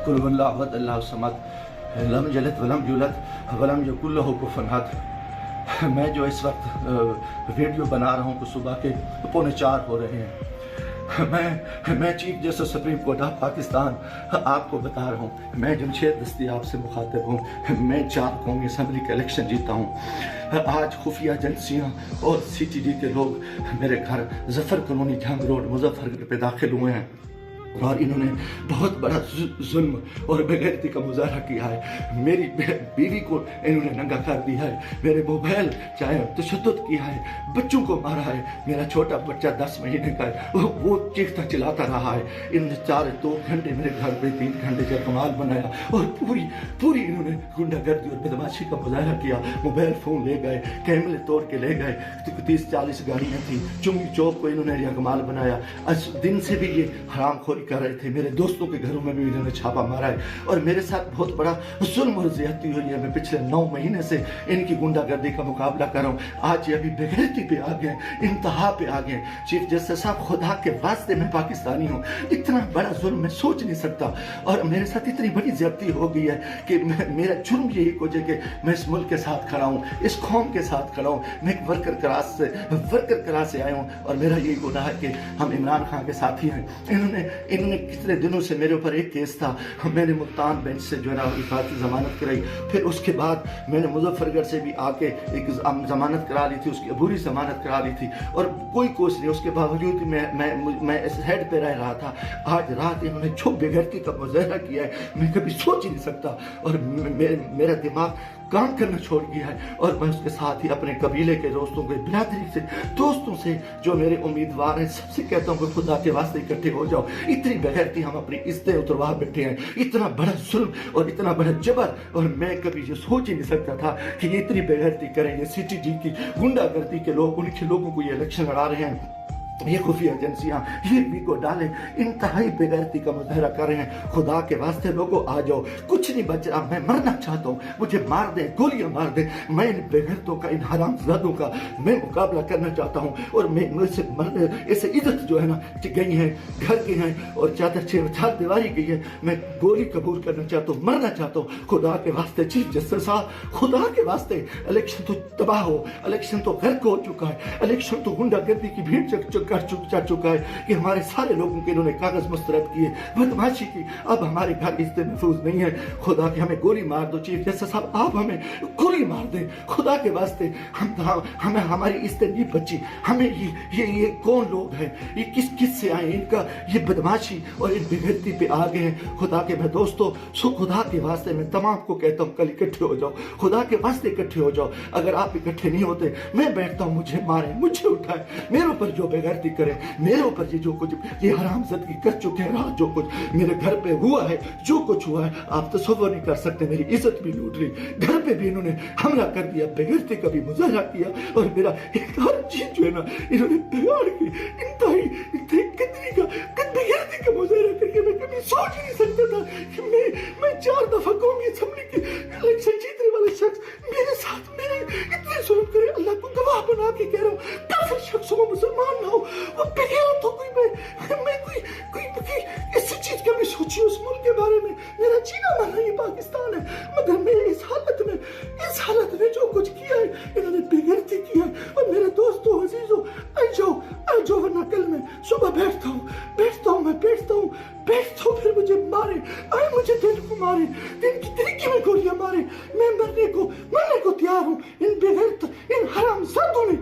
कुल हुवल्लाहु अहद अल्लाहु समद लम यलिद वलम यूलद वलम यकुल लहू कुफुवन अहद। मैं जो इस वक्त वीडियो बना रहा हूँ कि सुबह के 3:45 हो रहे हैं। मैं chief justice supreme court of Pakistan आपको बता रहा हूँ, मैं जमशेद दस्तयाब से मुखातिब हूँ। मैं 4 कौमी असम्बली का इलेक्शन जीता हूँ। आज खुफिया एजेंसियाँ और CTD के लोग मेरे घर जफर कॉलोनी जंग रोड मुजफ्फरगढ़ पे दाखिल हुए हैं और इन्होंने बहुत बड़ा जुल्म और बेगैरती का मुजाहरा किया है। मेरी बीवी को इन्होंने नंगा कर दिया है, मेरे मोबाइल चाहे तशद्दुद किया है, बच्चों को मारा है। मेरा छोटा बच्चा 10 महीने का है, वो चीखता चिल्लाता रहा है। इन्होंने 2 घंटे मेरे घर पे 3 घंटे का कमाल बनाया और पूरी इन्होंने गुंडागर्दी और बदमाशी का मुजाहरा किया। मोबाइल फ़ोन ले गए, कैमरे तोड़ के ले गए, 30-40 गाड़ियाँ थी। चुंगी चौक को इन्होंने यकमाल बनाया। आज दिन से भी ये हरामखोरी कर रहे थे। मेरे दोस्तों के घरों में भी इन्होंने छापा मारा है और मेरे साथ बहुत बड़ा जुल्म और ज़्यादती हुई है। मैं पिछले 9 महीने से इनकी गुंडागर्दी का मुकाबला कर रहा हूँ। आज ये अभी बेगैरती पे आ गए, इंतहा पे आ गए। चीफ जस्टिस साहब, खुदा के वास्ते मैं पाकिस्तानी हूँ, इतना बड़ा जुल्म मैं सोच नहीं सकता और मेरे साथ इतनी बड़ी ज़्यादती हो गई है कि मेरा जुर्म यही हो जाए कि मैं इस मुल्क के साथ खड़ा हूँ, इस कौम के साथ खड़ा हूँ। मैं एक वर्कर क्लास से आया हूँ और मेरा यही गुनाह है कि हम इमरान खान के साथी हैं। इन्होंने कितने दिनों से मेरे ऊपर एक केस था, मैंने मुल्तान बेंच से जो है ना हिफाजती ज़मानत कराई। फिर उसके बाद मैंने मुजफ्फरगढ़ से भी आके एक ज़मानत करा ली थी, उसकी अबूरी ज़मानत करा ली थी और कोई कोर्स नहीं। उसके बावजूद भी मैं इस हेड पे रह रहा था। आज रात इन्होंने जो बेगैरती का मुजाहरा किया है, मैं कभी सोच ही नहीं सकता और मेरा दिमाग काम करना छोड़ गया है। और मैं उसके साथ ही अपने कबीले के दोस्तों के, बिरादरी से दोस्तों से जो मेरे उम्मीदवार हैं, सबसे कहता हूँ कि खुदा के वास्ते इकट्ठे हो जाओ। इतनी बेगैरती हम अपनी इज्जतें उतरवा बैठे हैं, इतना बड़ा जुल्म और इतना बड़ा जबर, और मैं कभी ये सोच ही नहीं सकता था कि ये इतनी बेगैरती करेंगे। CTD की गुंडागर्दी के लोग, उनके लोगों को ये इलेक्शन लड़ा रहे हैं। ये खुफिया एजेंसियाँ ये भी को डाले, इंतहाई बेगैरती का मुजाहरा कर रहे हैं। खुदा के वास्ते लोगों आ जाओ, कुछ नहीं बच रहा। मैं मरना चाहता हूँ, मुझे मार दे, गोलियां मार दे। मैं इन बेगैरतों का, इन हरामजादों का मैं मुकाबला करना चाहता हूँ और मैं मुझसे मरने ऐसे इज्जत जो है ना गई है, घर की है और चादर 4 दीवारी गई है। मैं गोली कबूल करना चाहता हूँ, मरना चाहता हूँ। खुदा के वास्ते चीफ जस्टिस साहब, खुदा के वास्ते, इलेक्शन तो तबाह हो, इलेक्शन तो गर्क हो चुका है, इलेक्शन तो गुंडागर्दी की भीड़ जा चुका है कि हमारे सारे लोगों के इन्होंने कागज मुस्तरद किए, बदमाशी की। अब हमारे घर इज्जत महफूज नहीं है। खुदा के हमें गोली मार दो चीफ जस्टिस साहब, आप हमें गोली मार दें खुदा के वास्ते। हमें हमारी इज्जत नहीं बची। हमें ये कौन लोग हैं, ये किस से आए, इनका ये बदमाशी और इन बेगैरती पे आ गए हैं। खुदा के मैं दोस्तों, खुदा के वास्ते मैं तमाम को कहता हूँ, कल इकट्ठे हो जाओ, खुदा के वास्ते इकट्ठे हो जाओ। अगर आप इकट्ठे नहीं होते, मैं बैठता हूँ, मुझे मारे, मुझे उठाए, मेरे ऊपर जो बेगैरती करे, मेरे ऊपर ये जो कुछ ये हरामज़दगी कर चुके हैं, जो कुछ मेरे घर पे हुआ है, जो कुछ हुआ है, आप तसव्वुर नहीं कर सकते। मेरी इज्जत भी लूट ली, घर पे भी इन्होंने हमला कर दिया, बेगैरती का भी मुजाहरा किया और मेरा एक हर चीज जो है ना इन्होंने बिगाड़ के इंतहाई बेगैरती का मुजाहरा करके मैं कभी सोच नहीं सकता था कि मैं 4 दफा कौमी असेंबली के इलेक्शन जीतने वाला शख्स मेरे साथ मेरे इतने जुल्म करे। अल्लाह को गवाह बना के कह रहा हूँ, काफिर शख्स हो, मुसलमान ना हो, वो बेगैरत हो, मैं कोई ऐसी चीज कभी सोची उस मुल्क के बारे में। मेरा जीना माना ये पाकिस्तान है, मगर मैं इस हालत में जो कुछ किया है, इन्होंने बेगैरती किया है। और मेरे दोस्तों, अजीजों, आ जाओ वरना कल मैं सुबह बैठता हूँ, फिर मुझे मारे, मुझे दिन को मारे, दिन की तरीके में गोलियां मारे। मैं मरने को तैयार हूँ। इन बेगैरत, इन हरामजादों ने